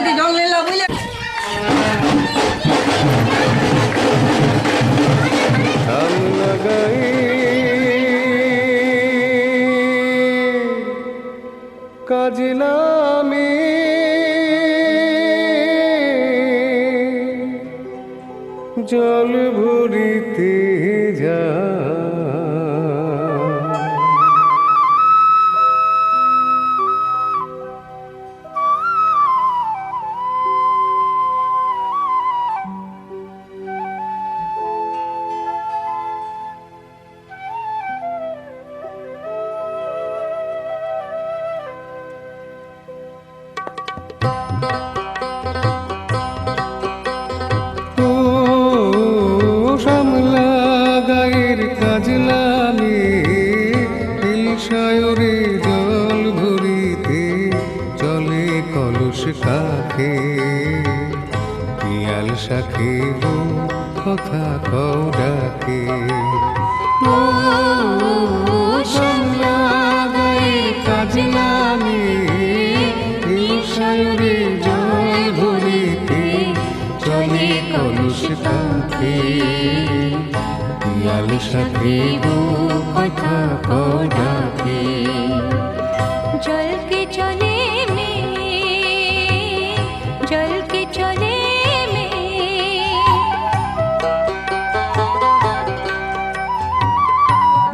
বালতিতে জল নিলাম বুঝলে। কাজলামে জল ভরিতে যা কাজলামে ইলশায়রে জল ভরিতে চলে কলস কাকে পিয়াল শাকে কথা কও ডাকে কাজলামে ইলশায়রে জল ভরিতে চলে কলস কাকে পিয়াল শাকে কথা কও ডাকে জল কে চলে মে জল কে চলে মে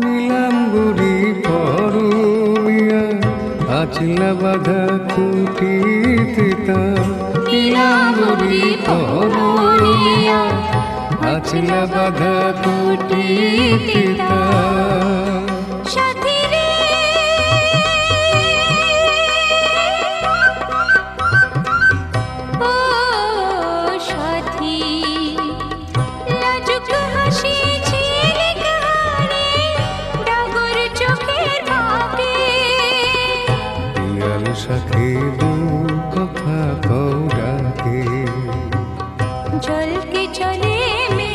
নীলাম্বরী পরমিয়া আচলা বাঁধা খুঁটিতে তা নীলাম্বরী পরমিয়া আচলা বাঁধা খুঁটিতে তা সাথী রে ও সাথী লাজুক হাসি ঝিলিক হারে ডাগর চোখের ভাগে পিয়াল শাকে কথা কও ডাকে জল কে চলে মে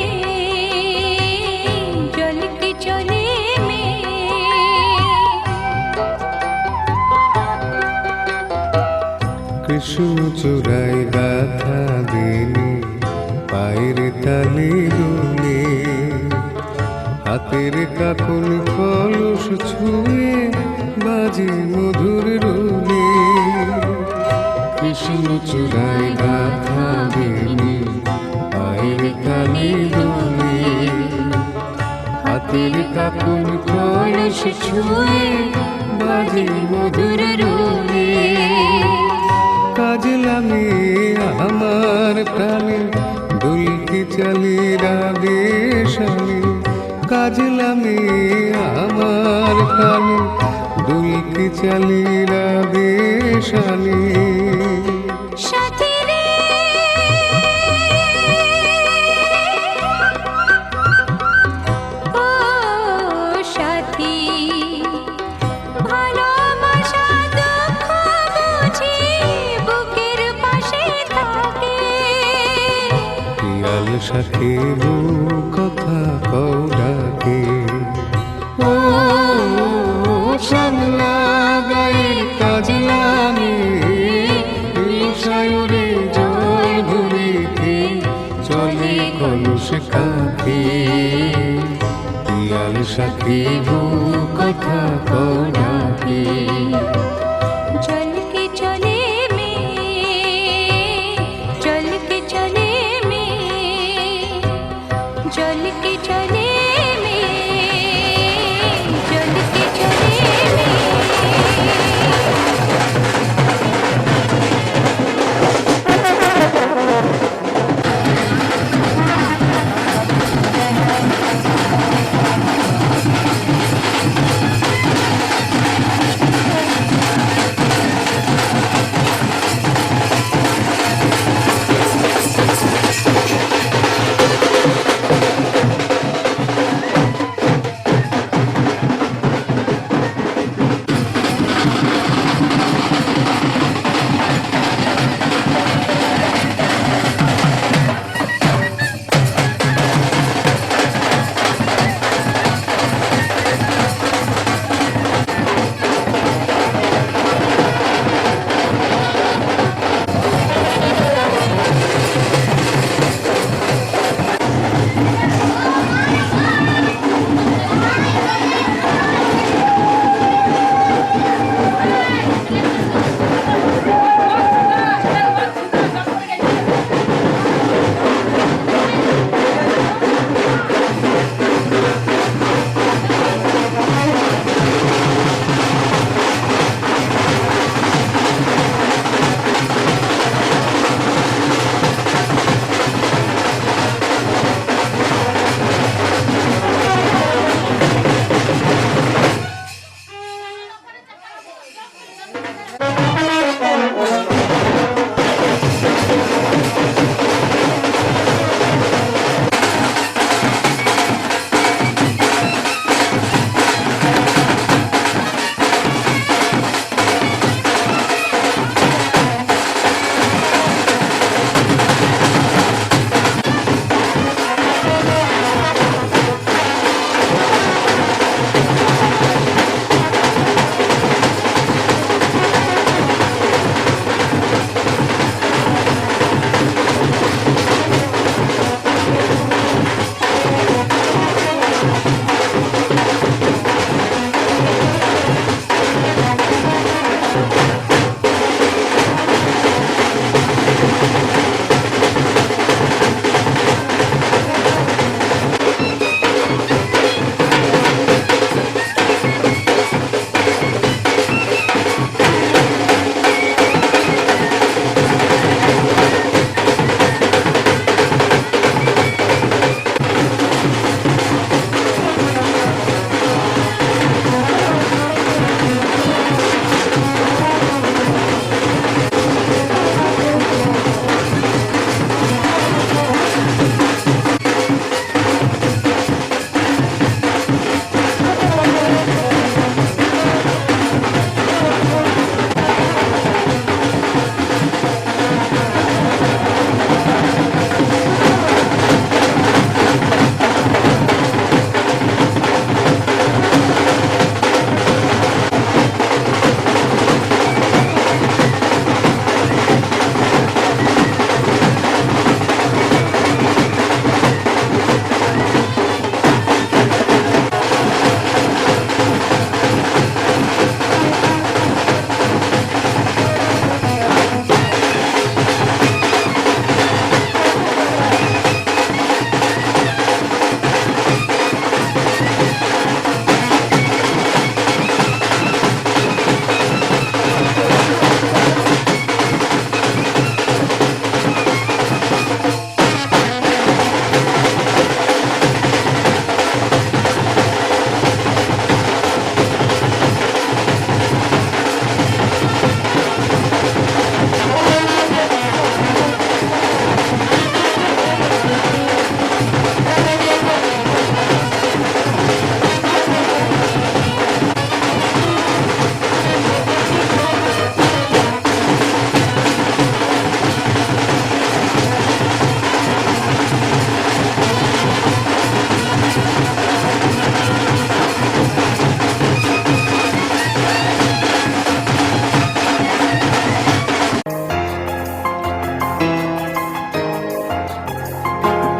জল কে চলে মে কৃষ্ণ চূড়ায় গাথা দিনে পায়ের তালি দুলে হাতের কাকন কলস ছুঁয়ে বাজে মধুর রুলে কৃষ্ণ চূড়ায় গাথা দিনে পায়ের তালি দুলে হাতের কাকন কলস ছুঁয়ে বাজে মধুর রুলে কাজলামে আমার প্রাণে দুলকি চালি রাগে শালে কাজলামে আমার প্রাণে দুলকি চালি রাগে শালে সাথী রে ও সাথী ভালোবাসা দুঃখ বুঝি বুকের পাশে থাকে পিয়াল শাকে কথা কও ডাকে ও শ্যামলা গায়ের কাজলামে ইলশায়রে জল ভরিতে চলে কলস কাকে পিয়াল শাকে কথা কও ডাকে জল কে চলে মে জল কে চলে মে জল কে চলে মে জল কে চলে মে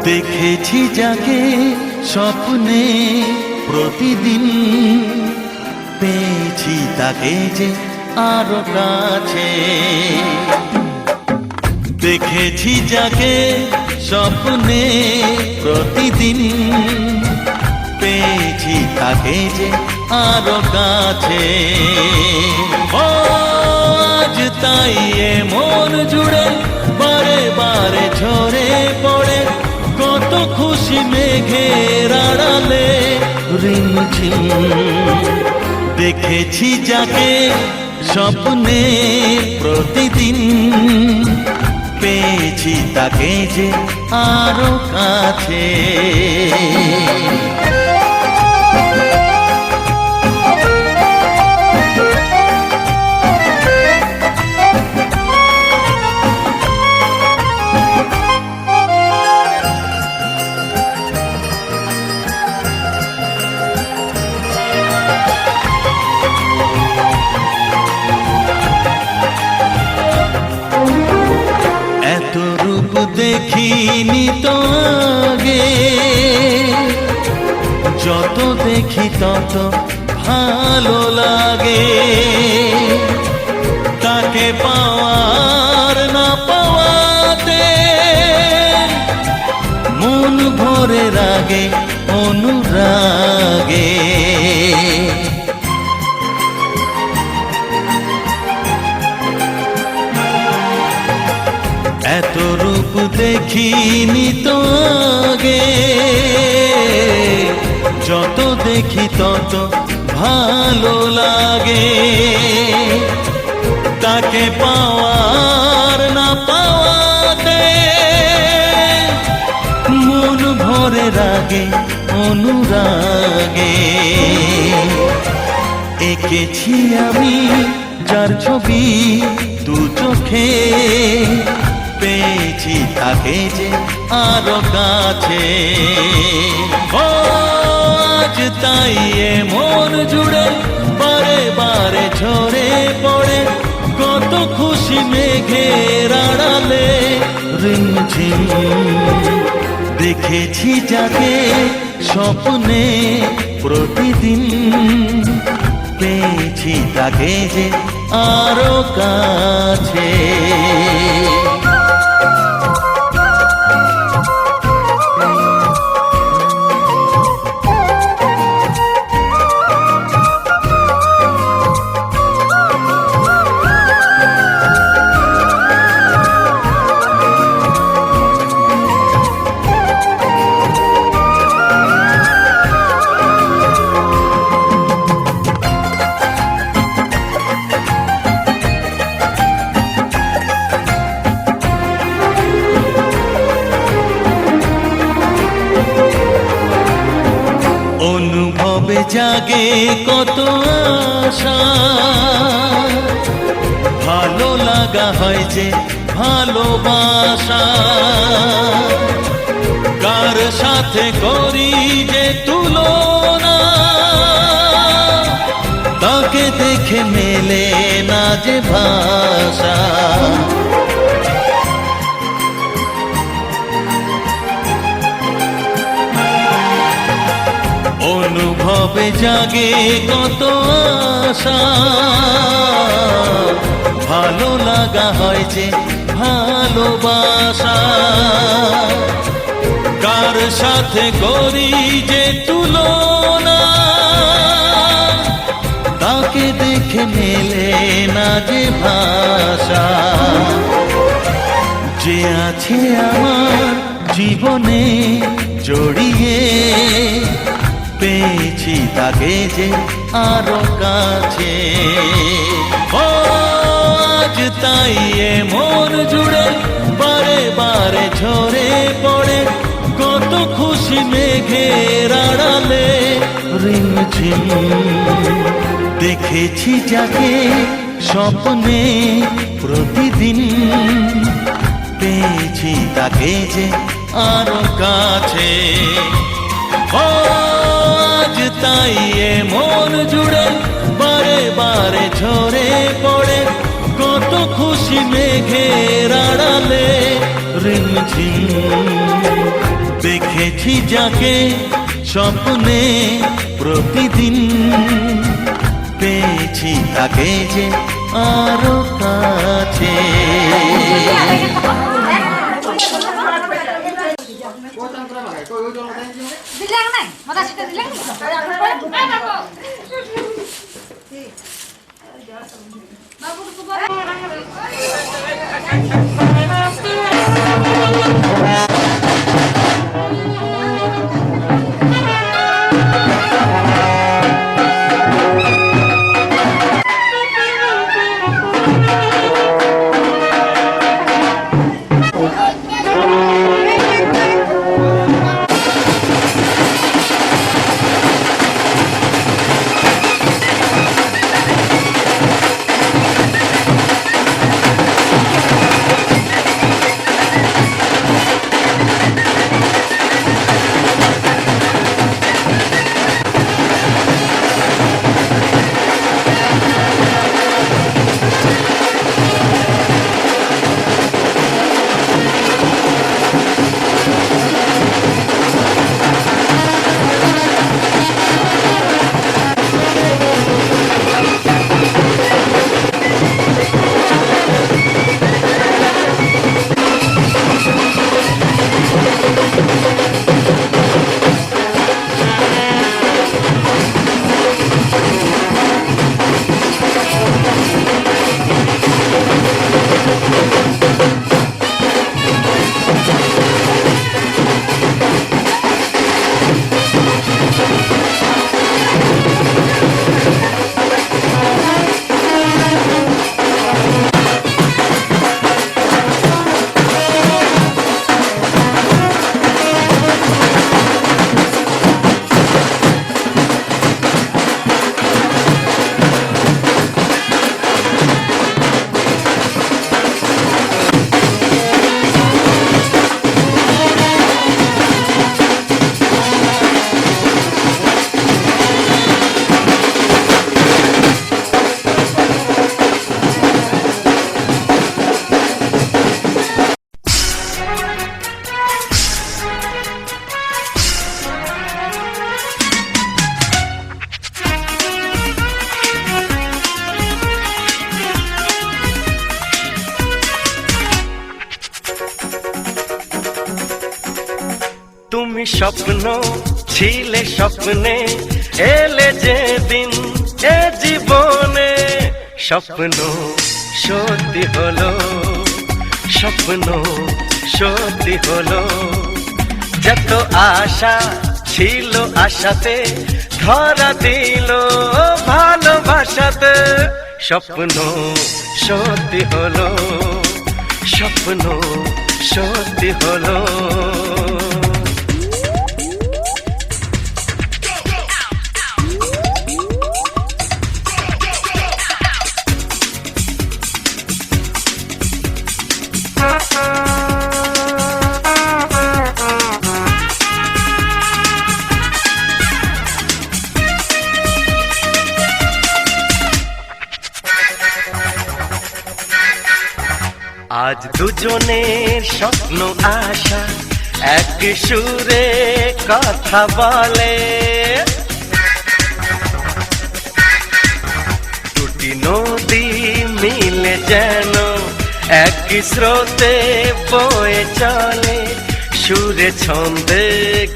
দেখেছি যাকে স্বপ্নে প্রতিদিন, পেয়েছি তাকে যে আরো কাছে। দেখেছি যাকে স্বপ্নে প্রতিদিন, পেয়েছি তাকে যে আরো কাছে। ও আজ তাই এ মন জুড়ে বারে বারে ঝরে পড়ে, কত খুশি মেঘের আড়ালে রিমঝিম। দেখেছি যাকে স্বপ্নে প্রতিদিন, পেয়েছি তাকে যে আরো কাছে। এত রূপ দেখিনি তো আগে, যত দেখি তত ভালো লাগে। তাকে পাওয়ার না পাওয়াতে মন ভরে রাগে অনুরাগে। এত রূপ দেখিনি তো আগে, যত দেখি তত ভালো লাগে। তাকে পাওয়ার না পাওয়াতে মন ভরে রাগে অনুরাগে। এঁকেছি আমি যার ছবি দু চোখে, পেয়েছি তাকে যে আরো কাছে। ও আজ তাই এ মন জুড়ে বারে বারে ঝরে পড়ে, কত খুশি মেঘের আড়ালে রিমঝিম। দেখেছি যাকে স্বপ্নে প্রতিদিন, পেয়েছি তাকে যে আরো কাছে। অনুভবে জাগে কত আশা, ভালো লাগা হয় যে ভালোবাসা। কার সাথে করি যে তুলনা, তাকে দেখে মেলে না যে ভাষা। অনুভবে জাগে কত আশা, ভালো লাগা হয় যে ভালোবাসা। কার সাথে করি যে তুলনা, তাকে দেখে মেলে না যে ভাষা। যে আছে আমার জীবনে জড়িয়ে, পেয়েছি তাকে যে আরো কাছে। ও আজ তাই এ মন জুড়ে বারে বারে ঝরে পড়ে, কত খুশি মেঘের আড়ালে রিমঝিম। দেখেছি যাকে স্বপ্নে প্রতিদিন, পেয়েছি তাকে যে আরো কাছে। ও আজ তাই এ মন জুড়ে বারে বারে ঝরে পড়ে, কত খুশি মেঘের আড়ালে রিমঝিম। দেখেছি যাকে স্বপ্নে প্রতিদিন, পেয়েছি তাকে যে আরো কাছে। তুমি স্বপ্ন ছিলে স্বপ্নে এলে যেদিন এ জীবনে, স্বপ্ন সত্যি হলো, স্বপ্ন সত্যি হলো। যত আশা ছিল আশাতে ধরা দিল ভালোবাসাতে, স্বপ্ন সত্যি হলো, স্বপ্ন সত্যি হলো। আজ দুজনের স্বপ্ন আশা এক সুরে কথা বলে, দুটি নদী মিলে যেন এক স্রোতে বয়ে চলে, সুরে ছন্দে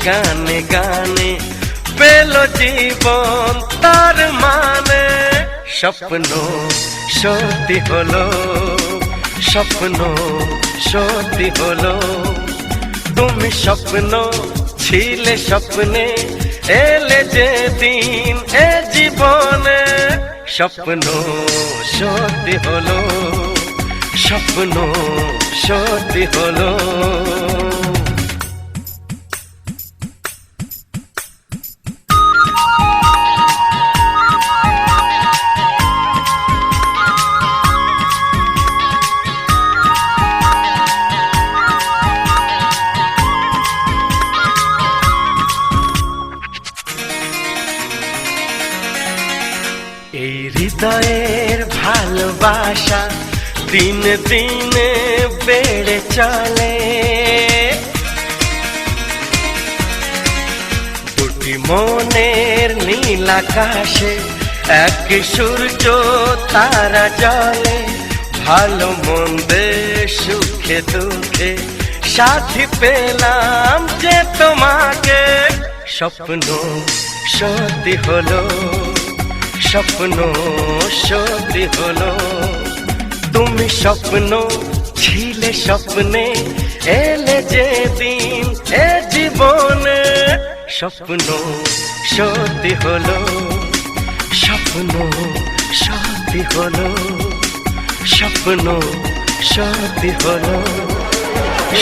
গানে গানে পেল জীবন তার মানে, স্বপ্ন সত্যি হলো, স্বপ্ন সত্যি হলো। তুমি স্বপ্ন ছিলে স্বপ্নে এলে যেদিন এ জীবনে, স্বপ্ন সত্যি হলো, স্বপ্ন সত্যি হলো। এই হৃদয়ের ভালোবাসা দিন দিনে বেড়ে চলে, দুটি মনের নীল আকাশে এক সূর্য তারা জলে, ভালো মন্দে সুখে দুঃখে সাথী পেলাম যে তোমাকে। স্বপ্ন সত্যি হলো, স্বপ্ন সত্যি হলো, তুমি স্বপ্ন ছিলে স্বপ্নে, এলে যে দিন এ জীবনে। স্বপ্ন সত্যি হলো, স্বপ্ন সত্যি হলো, স্বপ্ন সত্যি হলো,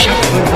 স্বপ্ন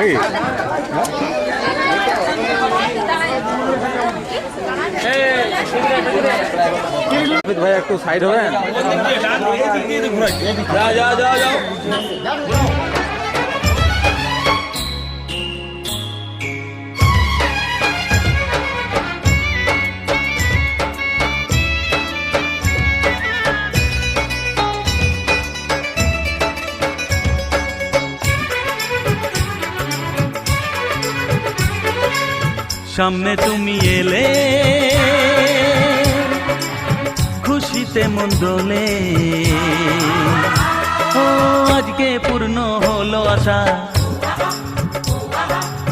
নাকি? ভাই একটু সাইড হবেন। সামনে তুমি এলে খুশিতে মন দোলে, ও আজকে পূর্ণ হলো আশা,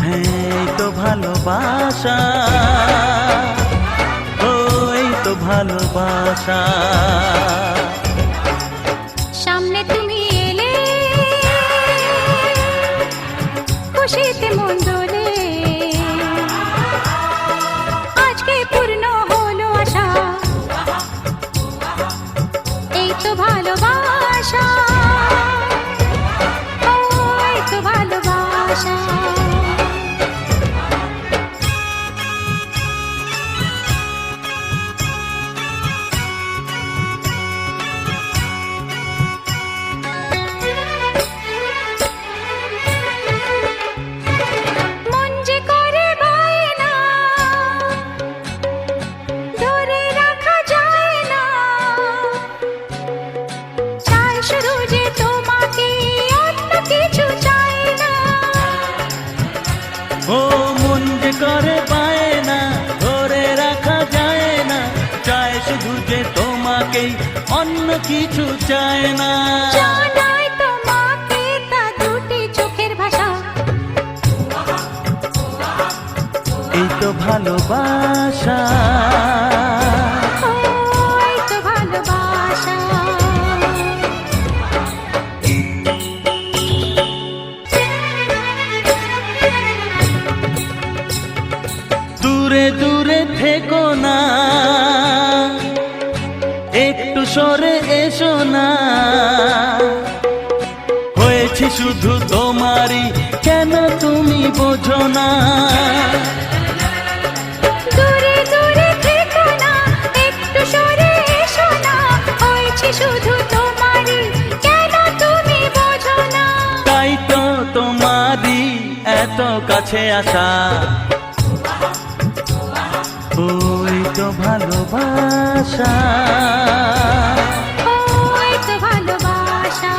হ্যাঁ এই তো ভালোবাসা, ও এই তো ভালোবাসা। সামনে তুমি এলে খুশিতে মন দোলে, আজকে পূর্ণ হলো আশা, এই তো ভালোবাসা, ও এই তো ভালোবাসা। মন যে করে বায়না, ধরে রাখা যায় না, চাই শুধু যে তোমাকে, অন্য কিছু চাই না। ও মন যে করে পায় না, ধরে রাখা যায় না, চায় শুধু যে তোমাকেই, অন্য কিছু চায় না। জানাই তোমাকে তা দুটি চোখের ভাষা, এই তো ভালোবাসা, ও এই তো ভালোবাসা। দূরে দূরে থেকো না, একটু সরে এসো না, হয়েছি শুধু তোমারই, কেন তুমি বোঝো না। দূরে দূরে থেকো না, একটু সরে এসো না, হয়েছে শুধু তোমারই, কেন তুমি বোঝো না। তাই তো তোমারই এত কাছে আসা, ওই তো ভালোবাসা, ও এই তো ভালোবাসা।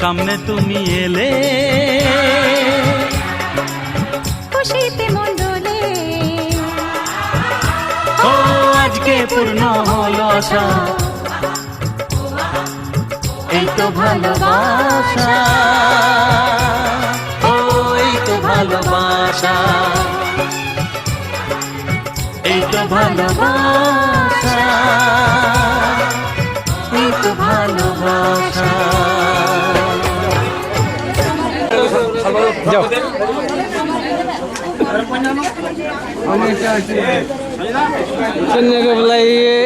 সামনে তুমি এলে খুশিতে মন দোলে, ও আজকে পূর্ণ হলো আশা, এই তো ভালোবাসা, ও এই তো ভালোবাসা, এই তো ভালোবাসা, এই তো ভালোবাসা। যাও চেন্নাই কে বুলাইয়ে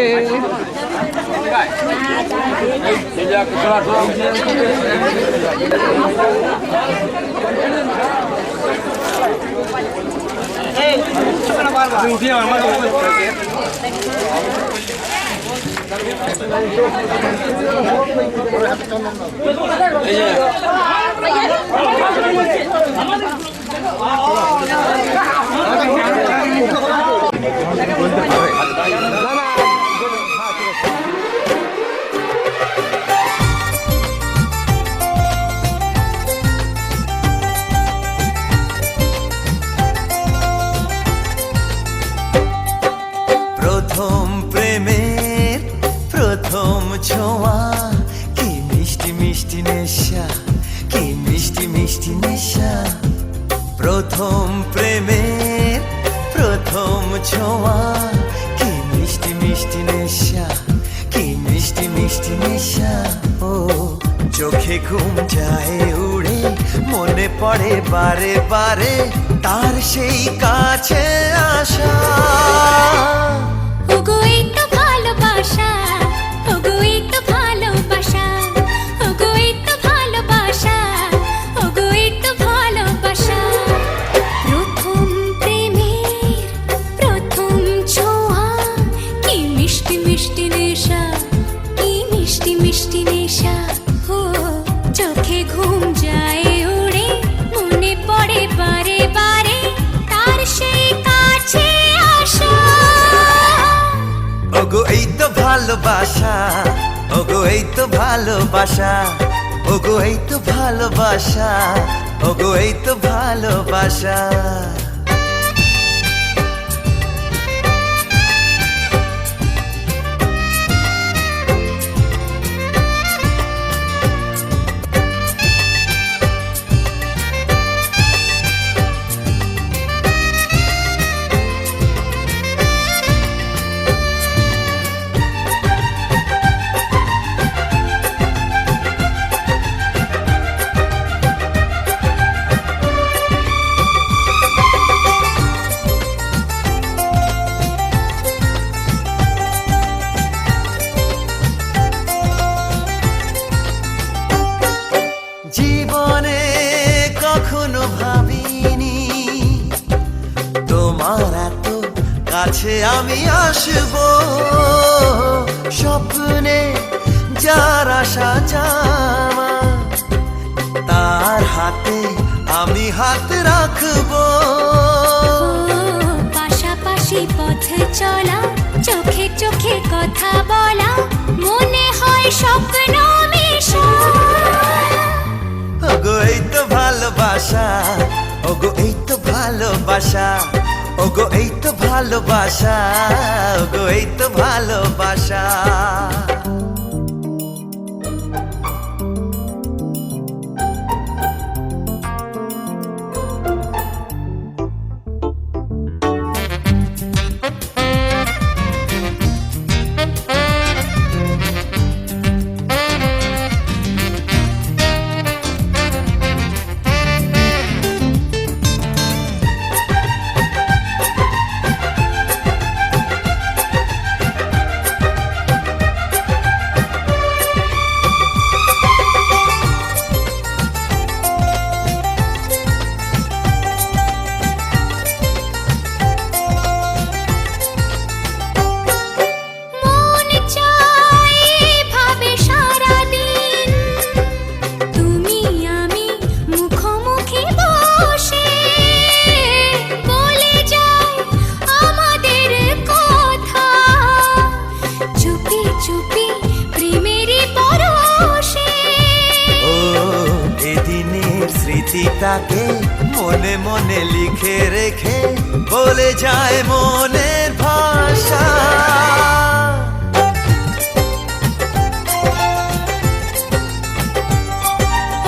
প্রথম প্রেমের প্রথম ছোঁয়া, কি মিষ্টি মিষ্টি নেশা, কি মিষ্টি মিষ্টি নেশা। প্রথম প্রেমের প্রথম ছোঁয়া, কি মিষ্টি মিষ্টি নেশা, কি মিষ্টি মিষ্টি নেশা। ও চোখে ঘুম যায় উড়ে, মনে পড়ে বারে বারে তার সেই কাছে আসা। ওগো এই তো ভালোবাসা, ওগো এই তো ভালোবাসা, ওগো এই তো ভালোবাসা, ওগো ভালোবাসা, ওগো এই তো ভালোবাসা, ওগো এই তো ভালোবাসা, ওগো এই তো ভালোবাসা। জীবনে কখনো ভাবিনি তোমার এত কাছে আমি আসব, স্বপ্নে যার আশা জামা তার হাতে আমি হাত রাখবো। পাশাপাশি পথ চলা, চোখে চোখে কথা বলা, মনে হয় স্বপ্ন মেশা। ওগো এই তো ভালোবাসা, ওগো এই তো ভালোবাসা, ওগো এই তো ভালোবাসা, ওগো এই তো ভালোবাসা। স্মৃতিটাকে মনে মনে লিখে রেখে বলে যায় মনের ভাষা।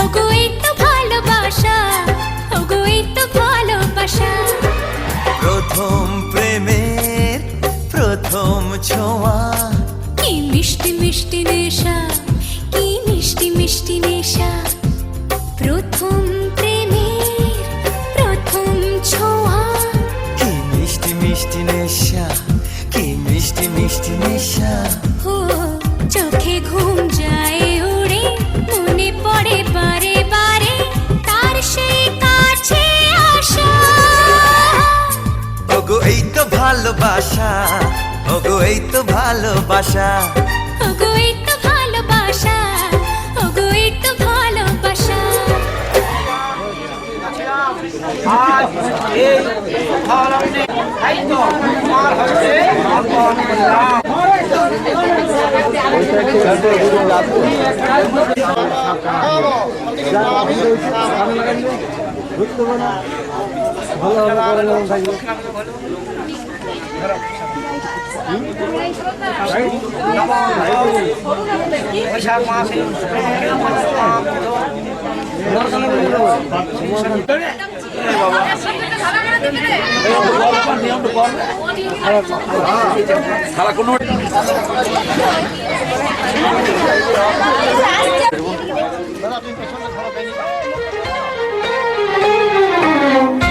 ওগো এই তো ভালোবাসা, ওগো এই তো ভালোবাসা। প্রথম প্রেমের প্রথম ছোঁয়া, কি মিষ্টি মিষ্টি নেশা, কি মিষ্টি মিষ্টি নেশা। প্রথম প্রেমের প্রথম ছোঁয়া, কি মিষ্টি মিষ্টি নেশা, কি মিষ্টি মিষ্টি নেশা। ও চোখে ঘুম যায় উড়ে, মনে পড়ে বারে বারে তার সেই কাছে আসা। ওগো এই তো ভালোবাসা, ওগো এই তো ভালোবাসা, ওগো এই তো ভালোবাসা, ওগো এই তো ভালোবাসা।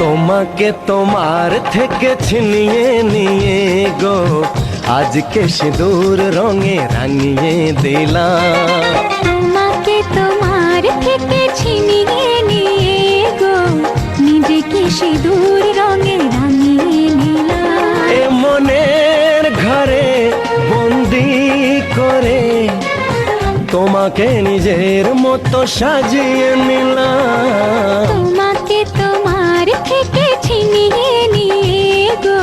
তোমাকে তোমার থেকে ছিনিয়ে নিয়ে গো আজকে সিঁদুর রঙে রাঙিয়ে দিলাম। তোমাকে তোমার থেকে ছিনিয়ে নিয়ে গো নিজেকে সিঁদুর রঙে রাঙিয়ে নিলাম। এ মনের ঘরে বন্দি করে তোমাকে নিজের মতো সাজিয়ে নিলাম। তোমাকে তোমার থেকে ছিনিয়ে নিয়ে গো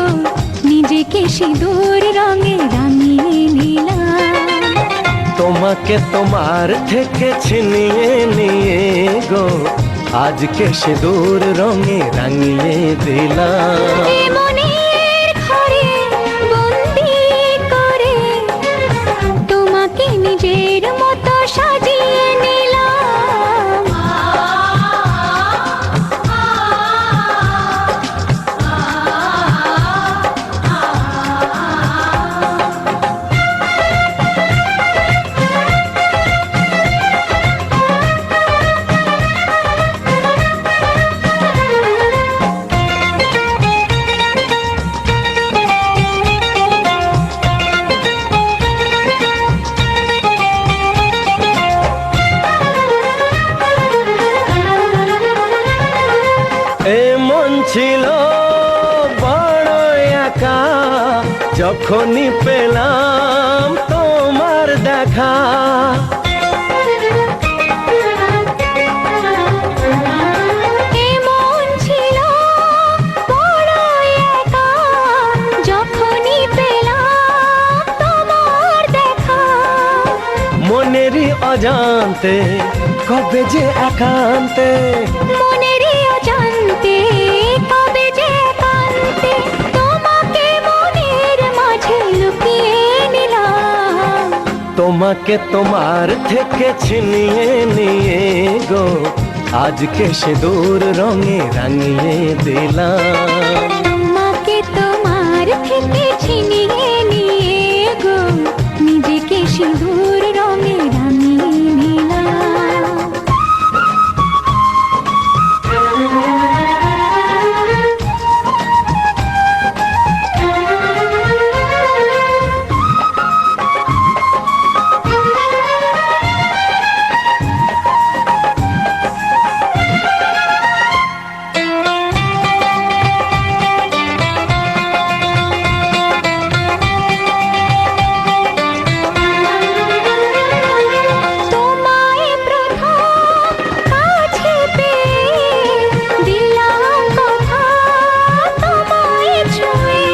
নিজেকে সিঁদুর রঙে রাঙিয়ে নিলাম। তোমাকে তোমার থেকে ছিনিয়ে নিয়ে গো আজকে সিঁদুর রঙে রাঙিয়ে দিলাম। এ মনের ঘরে বন্দি করে তোমাকে নিজের মতো সাজিয়ে নিলাম। এ মন ছিল বড় একা যখনই পেলাম তোমার দেখা। এ মন ছিল বড় একা যখনই পেলাম তোমার দেখা। মনেরই অজান্তে কবে যে একান্তে, মনেরই অজান্তে কবে যে একান্তে তোমাকে মনের মাঝে লুকিয়ে নিলাম। তোমাকে তোমার থেকে ছিনিয়ে নিয়ে গো আজকে সিঁদুর রঙে রাঙিয়ে দিলাম। তোমাকে তোমার থেকে ছিনিয়ে নিয়ে গো নিজেকে সিঁদুর রঙে রাঙিয়ে নিলাম। তোমায় প্রথম কাছে পেয়ে দিলাম কথা তোমায় ছুঁয়ে।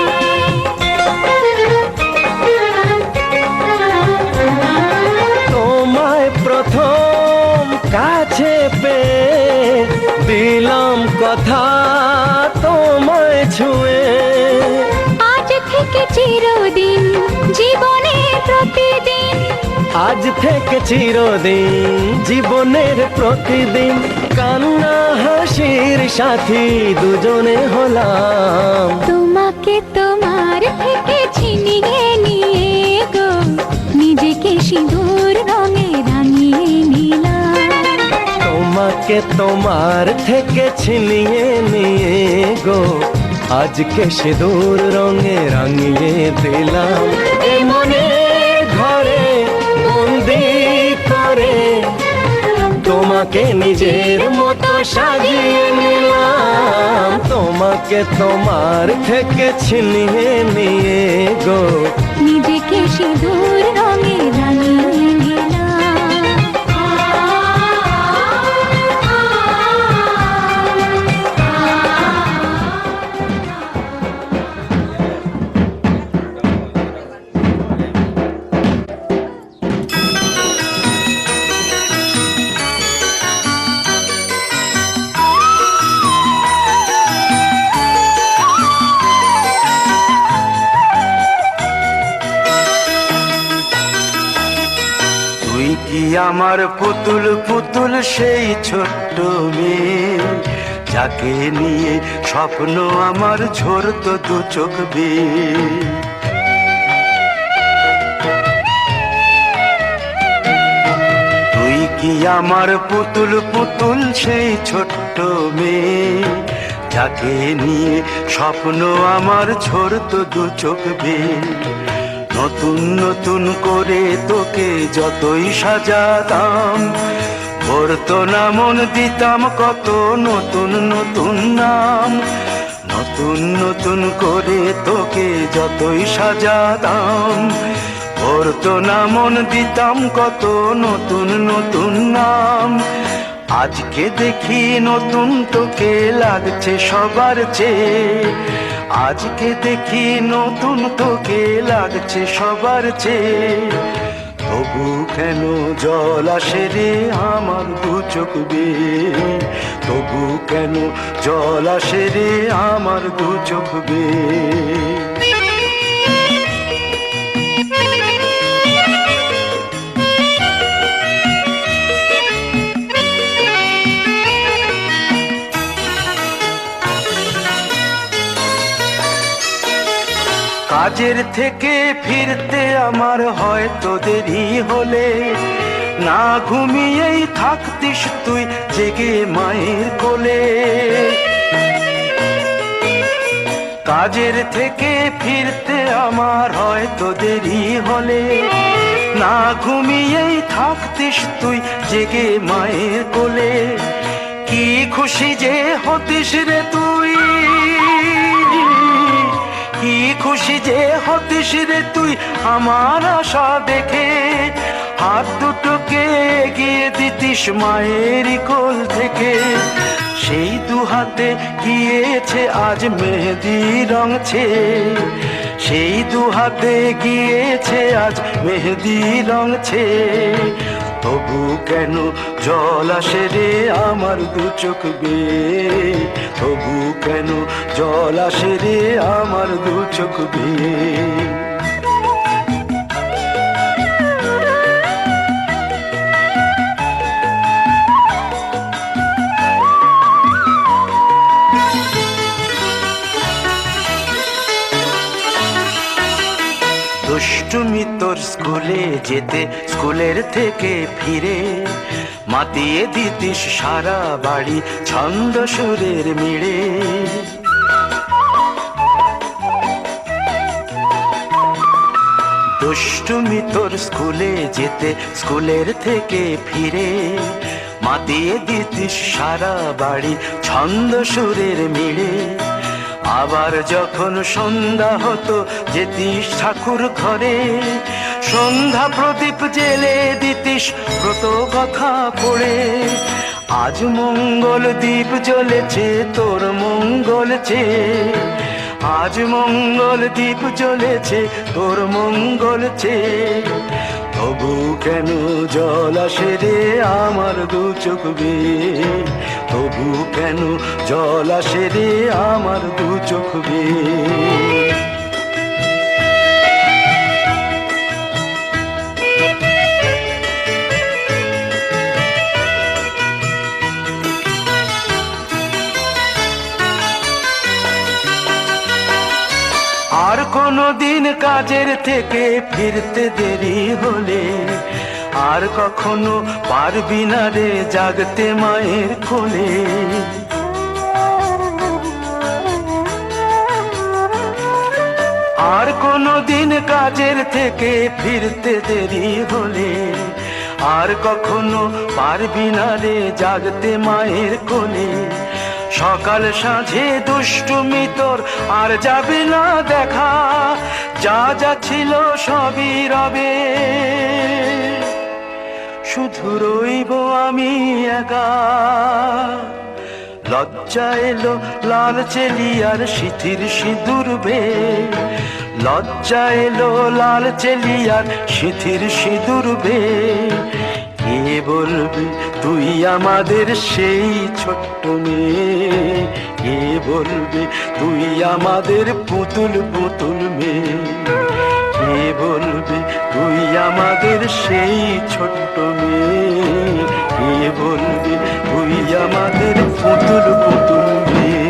তোমায় প্রথম কাছে পেয়ে দিলাম কথা তোমায় ছুঁয়ে। আজ থেকে চিরদিন জীবনে প্রতিদিন, আজ থেকে চিরদিন জীবনের প্রতিদিন কান্না হাসির সাথী দুজনে হলাম। তোমাকে তোমার থেকে ছিনিয়ে নিয়ে গো নিজেকে সিঁদুর রঙে রাঙিয়ে নিলাম। তোমাকে তোমার থেকে ছিনিয়ে নিয়ে গো আজকে সিঁদুর রঙে রাঙিয়ে দিলাম। এ মনের ঘরে বন্দি করে তোমাকে নিজের মতো সাজিয়ে নিলাম। তোমাকে তোমার থেকে ছিনিয়ে নিয়ে গো নিজেকে সিঁদুর রঙে রাঙিয়ে নিলাম। তুই কি আমার পুতুল পুতুল সেই ছোট্ট মেয়ে যাকে নিয়ে স্বপ্ন আমার ঝরতো দু চোখ বেয়ে। তুই কি আমার পুতুল পুতুল সেই ছোট্ট মেয়ে যাকে নিয়ে স্বপ্ন আমার ঝরতো দু চোখ বেয়ে। নতুন নতুন করে তোকে যতই সাজাতাম ভরতো না মন দিতাম কত নতুন নতুন নাম। নতুন নতুন করে তোকে যতই সাজাতাম ভরতো না মন দিতাম কত নতুন নতুন নাম। আজকে দেখি নতুন তোকে লাগছে সবার চেয়ে। আজকে দেখি নতুন তোকে লাগছে সবার চেয়ে। তবু কেন জল আসে রে আমার দু চোখ বেয়ে, তবু কেন জল আসে রে আমার দু চোখ বেয়ে। কাজের থেকে ফিরতে আমার হয়তো দেরি হলে, না ঘুমিয়েই থাকতিস তুই জেগে মায়ের কোলে। কাজের থেকে ফিরতে আমার হয়তো দেরি হলে, না ঘুমিয়েই থাকতিস তুই জেগে মায়ের কোলে। কি খুশি যে হতিস রে তুই, কি খুশি যে হতিস রে তুই আমার আশা দেখে, হাত দুটোকে এগিয়ে দিতিস মায়ের কোল থেকে। সেই দু হাতে গিয়েছে আজ মেহেদি রঙছে, সেই দু হাতে গিয়েছে আজ মেহেদি রঙছে। তবু কেন জল আসে রে আমার দু চোখ বেয়ে, তবু কেন জল আসে রে আমার দু চোখ বেয়ে। দুষ্টুমি তোর স্কুলে যেতে, স্কুলের থেকে ফিরে মাতিয়ে দিতিস সারা বাড়ি ছন্দ সুরের মিড়ে। দুষ্টুমি তোর স্কুলে যেতে, স্কুলের থেকে ফিরে মাতিয়ে দিতিস সারা বাড়ি ছন্দ সুরের মিড়ে। আবার যখন সন্ধ্যা হতো যেতিস ঠাকুর ঘরে, সন্ধ্যা প্রদীপ জেলে দিতিস ব্রত কথা পড়ে। আজ মঙ্গল দ্বীপ জ্বলেছে তোর মঙ্গল চেয়ে, আজ মঙ্গল দ্বীপ জ্বলেছে তোর মঙ্গল চেয়ে। তবু কেন জল আসে রে আমার দু চোখ বেয়ে, তবু কেন জল আসে রে আমার দু চোখ বেয়ে। আর কোনো দিন কাজের থেকে ফিরতে দেরি হলে, আর কখনো পারবি না রে জাগতে মায়ের কোলে। আর কোনো দিন কাজের থেকে ফিরতে দেরি হলে, আর কখনো পারবি না রে জাগতে মায়ের কোলে। সকাল সাঁঝে দুষ্টুমি তোর আর যাবে না দেখা, যা যা ছিল সবই রবে, শুধু রইব আমি একা। লজ্জা এলো লাল চেলিয়ার সিথির সিঁদুর বে, লজ্জা এলো লাল চেলিয়ার সিথির সিঁদুর বে। কে বলবে তুই আমাদের সেই ছোট্ট মেয়ে, কে বলবে তুই আমাদের পুতুল পুতুল মেয়ে, কে বলবে তুই আমাদের সেই ছোট্ট মেয়ে, কে বলবে তুই আমাদের পুতুল পুতুল মেয়ে।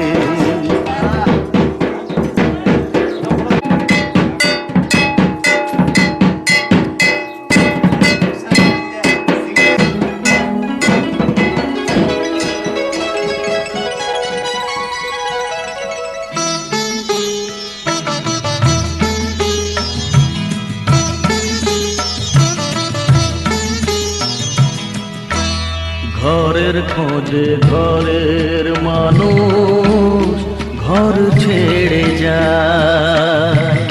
ঘরের খোঁজে ঘরের মানুষ ঘর ছেড়ে যায়,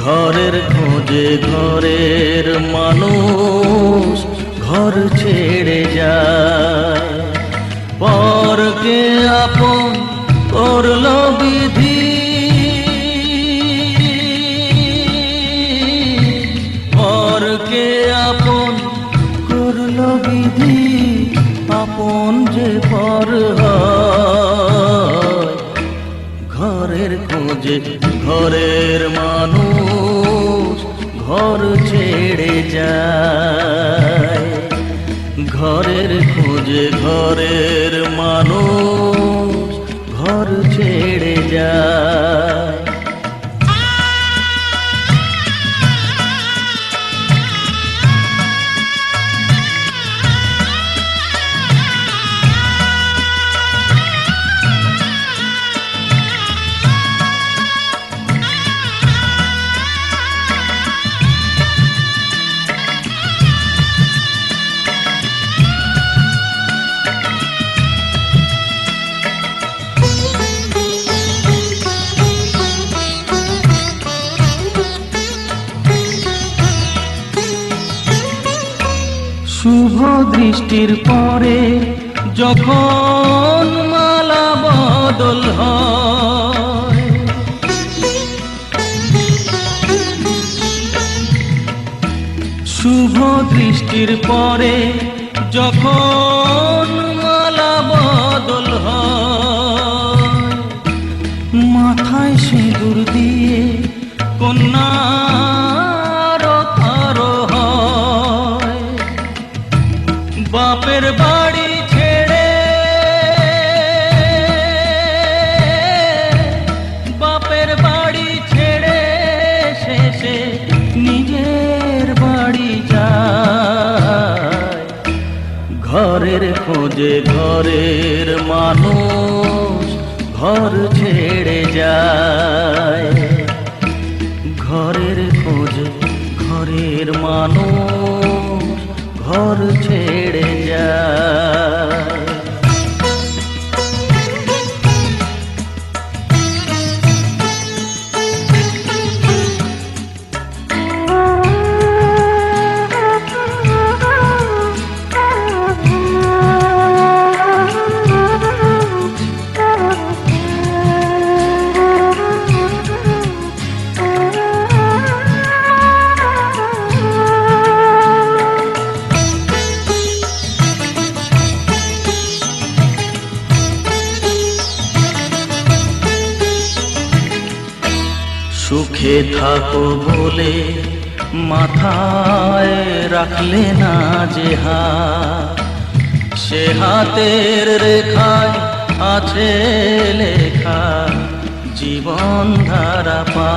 ঘরের খোঁজে ঘরের মানুষ ঘর ছেড়ে যায়। পরকে আপন করলো বিধি, পরকে আপন যে পর হয়, ঘরের খোঁজে ঘরের মানুষ ঘর ছেড়ে যায়, ঘরের খোঁজে ঘরের মানুষ ঘর ছেড়ে যায়। শুভ দৃষ্টির পরে যখন মালা বদল হয়, শুভ দৃষ্টির পরে যখন মালা বদল হয়, মাথায় সিঁদুর দিয়ে কন্যার আরো হয়, বাপের বাড়ি ছেড়ে, বাপের বাড়ি ছেড়ে শেষে নিজের বাড়ি যায়, ঘরের খোঁজে ঘরের মানুষ ঘর ছেড়ে যায়, ঘরের খোঁজে ঘরের মানুষ ঘর ছেড়ে যায়। সুখে থাকো বলে মাথায় রাখলে না যে হাত, সে হাতের রেখায় আছে লেখা জীবন ধারা পা।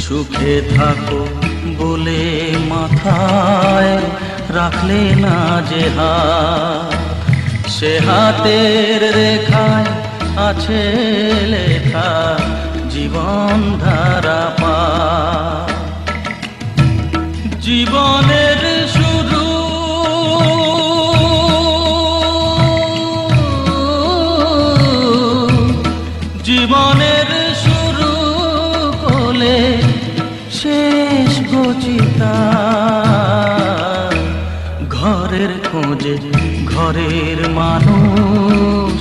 সুখে থাকো বলে মাথায় রাখলে না যে হাত, সে হাতের রেখায় আছে লেখা জীবন ধারা পা। জীবনের শুরু জীবনের শুরু কোলে শেষ গচিতা, ঘরের খোঁজে ঘরের মানুষ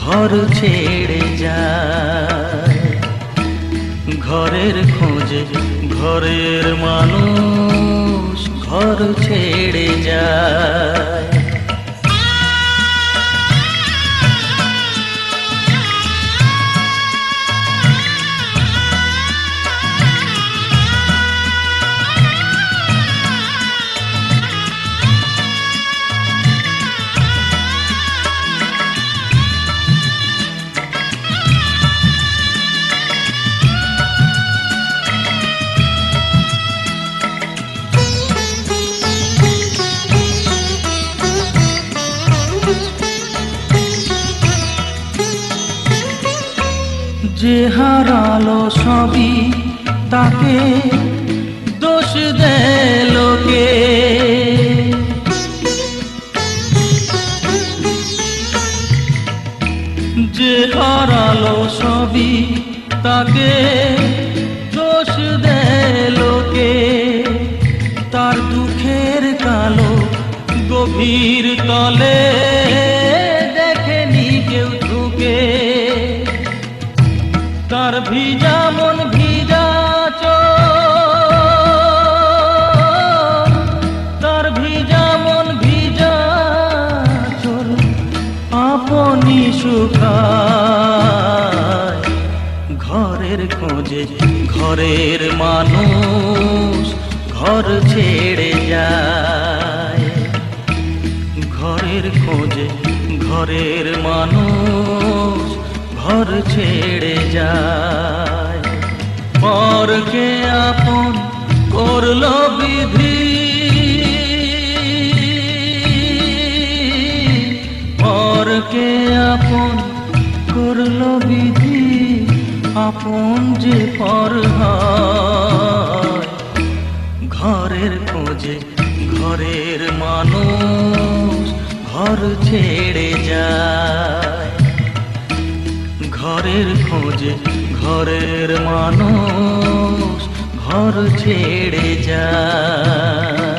ঘর ছেড়ে যায়, ঘরের খোঁজে ঘরের মানুষ ঘর ছেড়ে যায়। যে হারালো সবই তাকে দোষ দেয় লোকে, যে হারালো সবই তাকে দোষ দেয় লোকে, তার দুঃখের কালো গভীর তলে দেখেনি কেউ ঢুকে, তার ভিজা মন ভিজা চোখ, তার ভিজা মন ভিজা শুকায় ঘরের খোঁজে ঘরের মানুষ ঘর ছেড়ে যায় ঘরের খোঁজে ঘরের মানুষ ঘর ছেড়ে যায় পরকে আপন করলো বিধি পরকে আপন করলো বিধি আপন যে পর হয় ঘরের খোঁজে ঘরের মানুষ ঘর ছেড়ে যায় ঘরের খোঁজে ঘরের মানুষ ঘর ছেড়ে যায়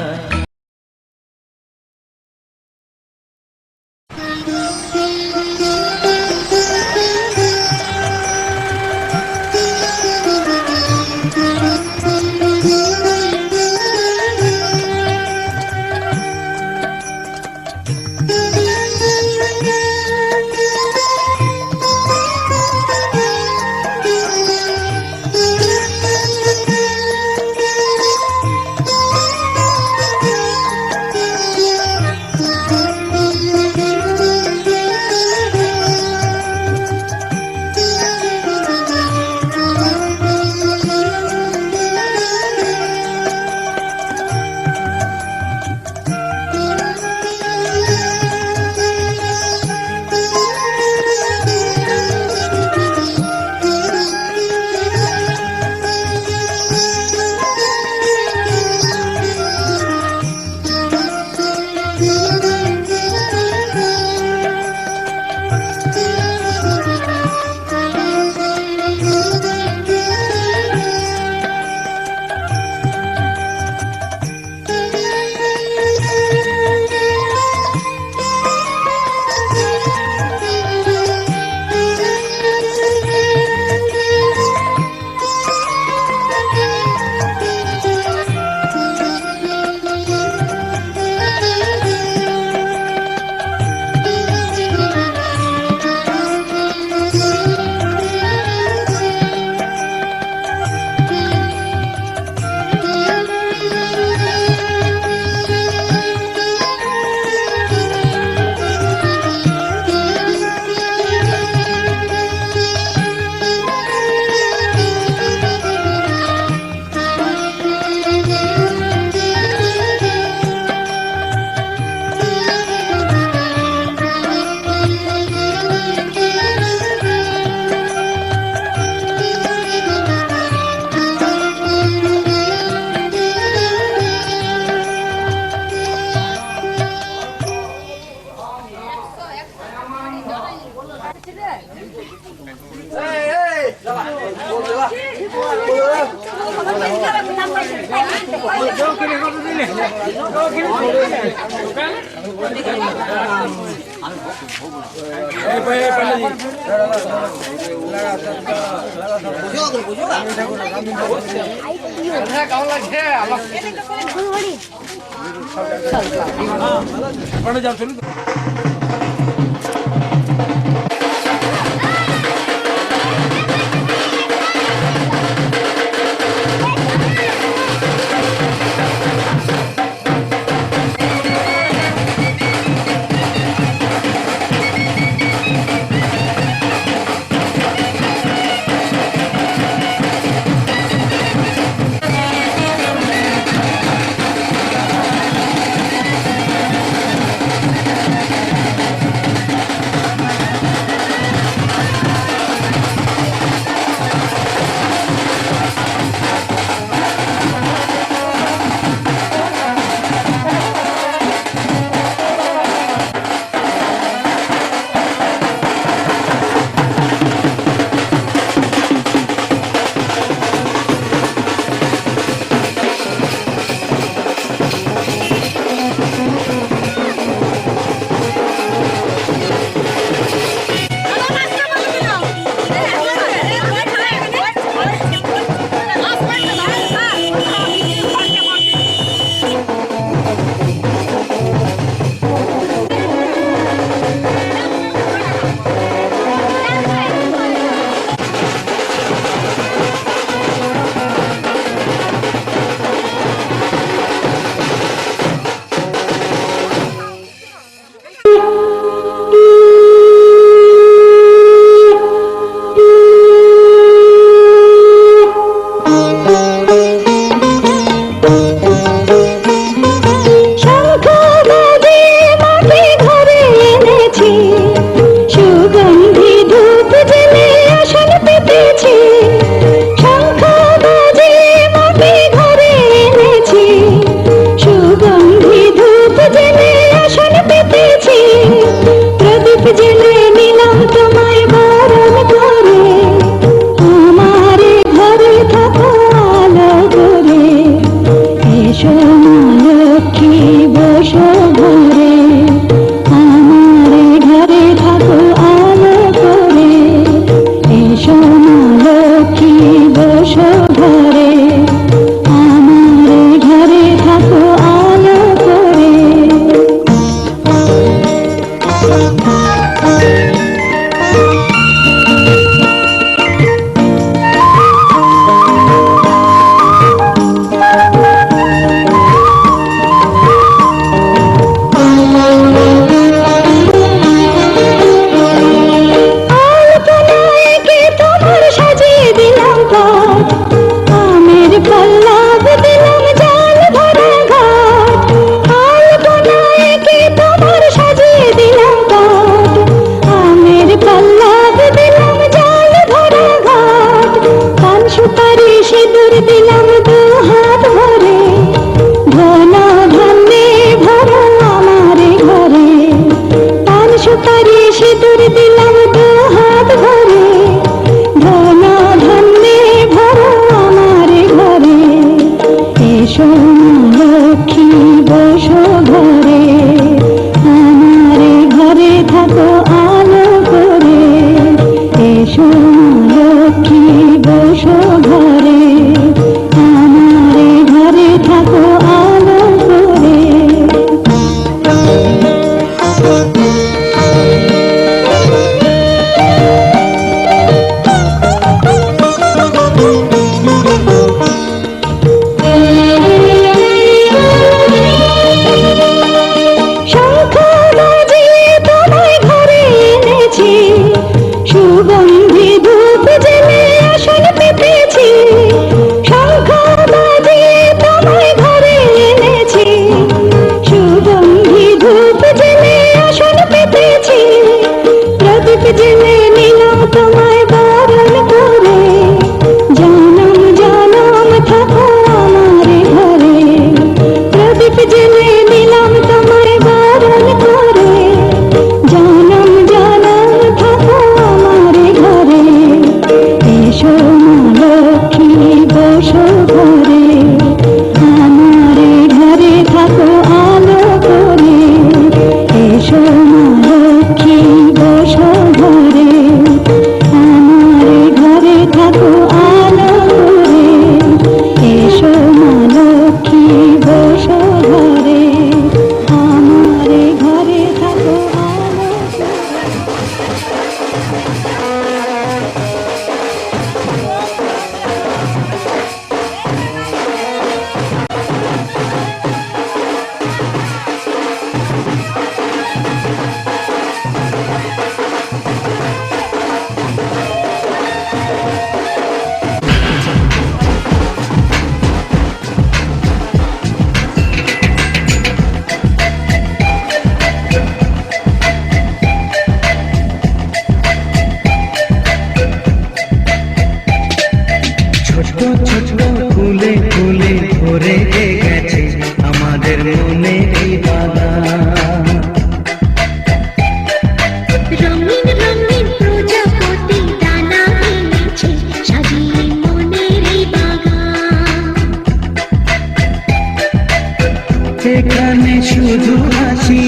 এখানে শুধু হাসি,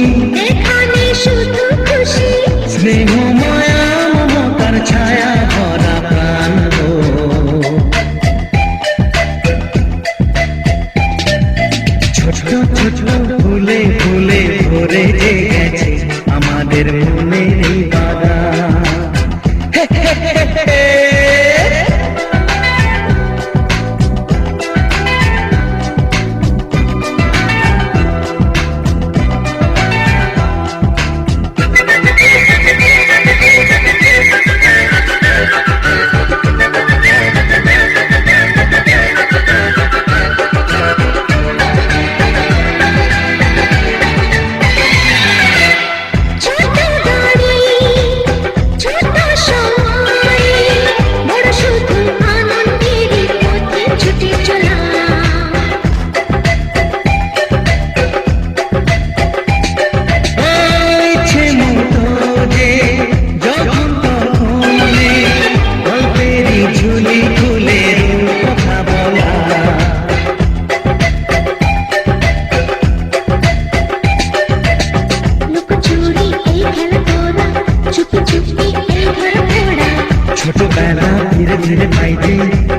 এখানে শুধু খুশি, স্নেহময়া মমতার ছায়া ভরা প্রাণ গো। ছোট ছোট ফুলে ফুলে ভরে যে গেছে আমাদের মনের এই বাগান। ছোটবেলা ধীরে ধীরে পাইতে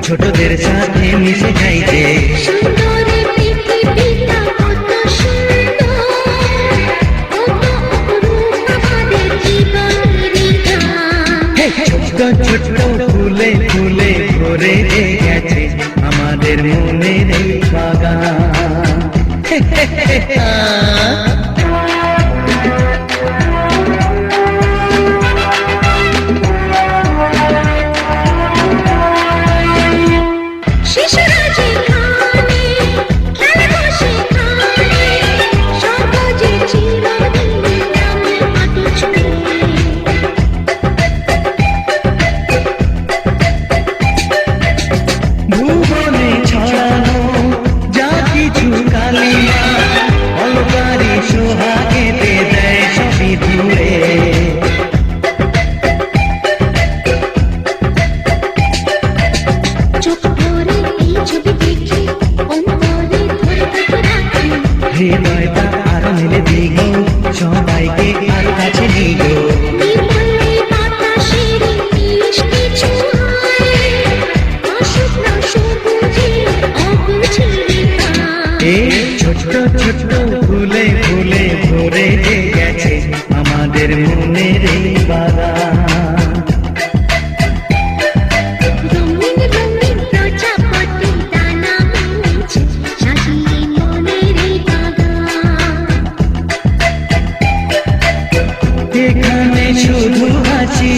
ছোটদের সাথে মিশে যাইতে সুন্দর পৃথিবীটা কত সুন্দর, কত অপরূপ আমাদের জীবন। ছোট্ট ফুলে ফুলে ভরে গেছে আমাদের মনের এই বাগান। শিশুরা যেখানে খেলবো সেখানে সবুজে চিরদিন নামে মাটি ছুঁয়ে ভুবনে ছড়ানো যা কিছু কালিমা অলকারি সোহাগেতে দেয় সবই ধুয়ে। চোখ ভরে এই ছবি দেখে অন্তরে ধরে রাখি হৃদয়টা আর মেলে দিগ সবাইকে আর কাছে নিগ। নির্মলে বাতাসের মিষ্টি ছোঁয়ায় অশুভ্র সবুজে অগুছে এই ছোট্ট ছোট্ট ফুলে ফুলে ভরে গেছে আমাদের মনের এই বাগান। রঙিন রঙিন প্রজাপতি দানা মেলেছে সাজিয়ে মনের এই বাগান। এখানে শুধু হাসি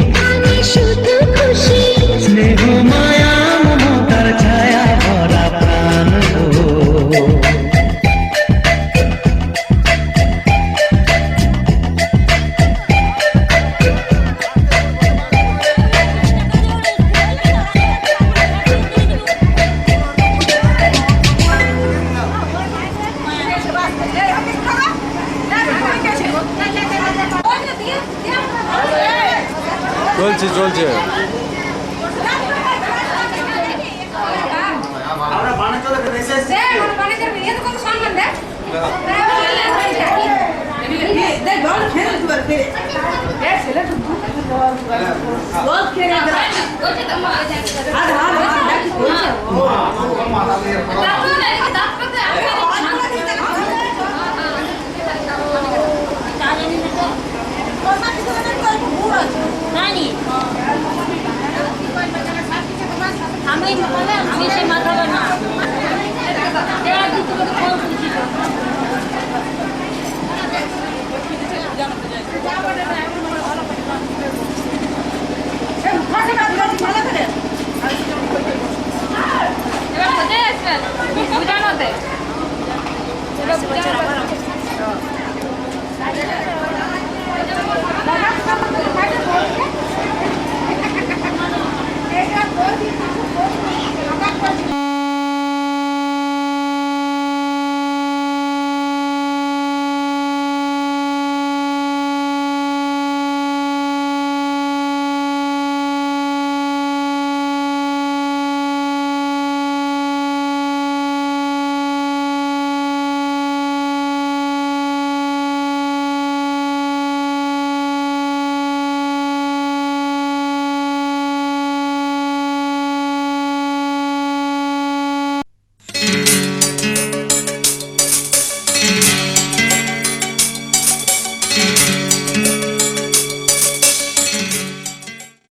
এখানে শুধু খুশি স্নেহ মায়া মমতার ছায়া ভরা প্রাণ গো। চলছে চলছে খেলে